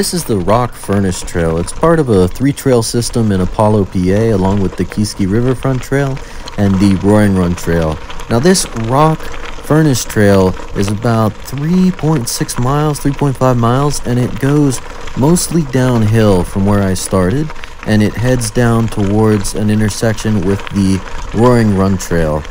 This is the Rock Furnace Trail. It's part of a 3-trail system in Apollo, PA, along with the Keeski Riverfront Trail and the Roaring Run Trail. Now this Rock Furnace Trail is about 3.6 miles, 3.5 miles, and it goes mostly downhill from where I started, and it heads down towards an intersection with the Roaring Run Trail.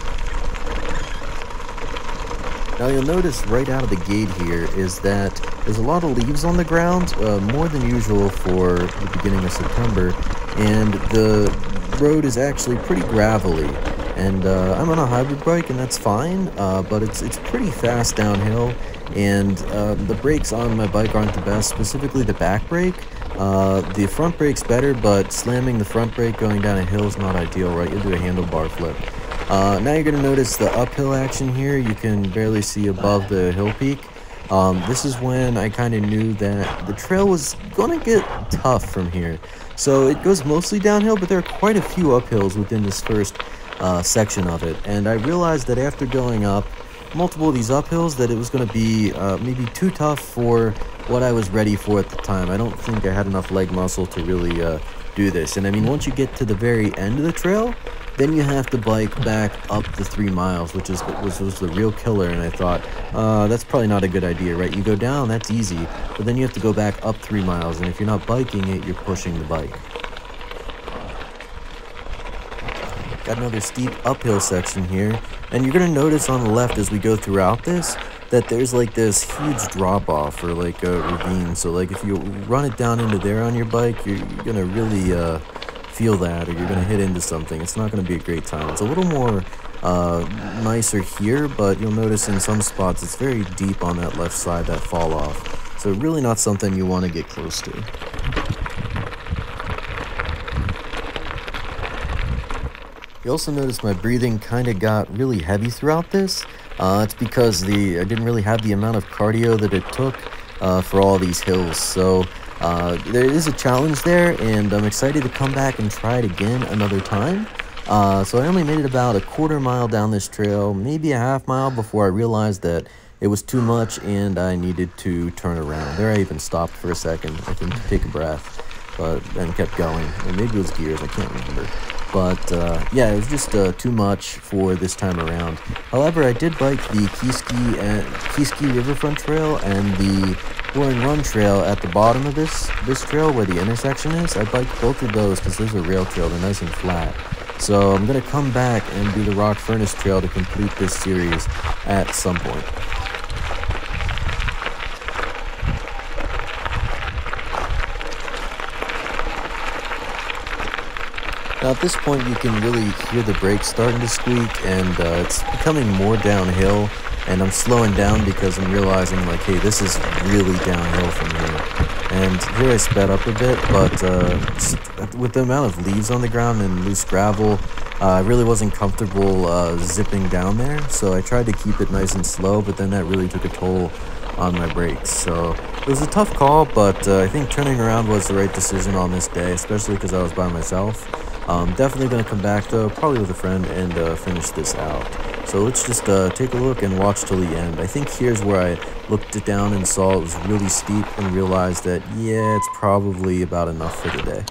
Now you'll notice right out of the gate here is that there's a lot of leaves on the ground, more than usual for the beginning of September, and the road is actually pretty gravelly. And I'm on a hybrid bike, and that's fine, but it's pretty fast downhill, and the brakes on my bike aren't the best, specifically the back brake. The front brake's better, but slamming the front brake going down a hill is not ideal, right? You'll do a handlebar flip. Now you're going to notice the uphill action here. You can barely see above the hill peak. This is when I kind of knew that the trail was going to get tough from here. So it goes mostly downhill, but there are quite a few uphills within this first section of it. And I realized that after going up multiple of these uphills that it was going to be maybe too tough for what I was ready for at the time. I don't think I had enough leg muscle to really do this. And I mean, once you get to the very end of the trail, then you have to bike back up the 3 miles, which was the real killer. And I thought, that's probably not a good idea, right? You go down, that's easy, but then you have to go back up 3 miles. And if you're not biking it, you're pushing the bike. Got another steep uphill section here. And you're going to notice on the left as we go throughout this, that there's like this huge drop off or like a ravine. So like if you run it down into there on your bike, you're going to really feel that, or you're going to hit into something. It's not going to be a great time. It's a little more nicer here, but you'll notice in some spots it's very deep on that left side, that fall off. So really not something you want to get close to. You also notice my breathing kind of got really heavy throughout this. It's because I didn't really have the amount of cardio that it took for all these hills. So there is a challenge there, and I'm excited to come back and try it again another time. So I only made it about a quarter mile down this trail, maybe a half mile, before I realized that it was too much and I needed to turn around. There I even stopped for a second, I think, to take a breath, but then kept going. Or maybe it was gears, I can't remember. But yeah, it was just too much for this time around. However, I did bike the Keeski Riverfront Trail and the Roaring Run Trail at the bottom of this trail where the intersection is. I biked both of those because there's a rail trail, they're nice and flat. So I'm going to come back and do the Rock Furnace Trail to complete this series at some point. Now at this point you can really hear the brakes starting to squeak, and it's becoming more downhill, and I'm slowing down because I'm realizing like, hey, this is really downhill from here. And here I sped up a bit, but with the amount of leaves on the ground and loose gravel, I really wasn't comfortable zipping down there, so I tried to keep it nice and slow, but then that really took a toll on my brakes. So it was a tough call, but I think turning around was the right decision on this day, especially because I was by myself. Definitely going to come back though, probably with a friend, and finish this out. So let's just take a look and watch till the end. I think here's where I looked it down and saw it was really steep and realized that, yeah, it's probably about enough for today.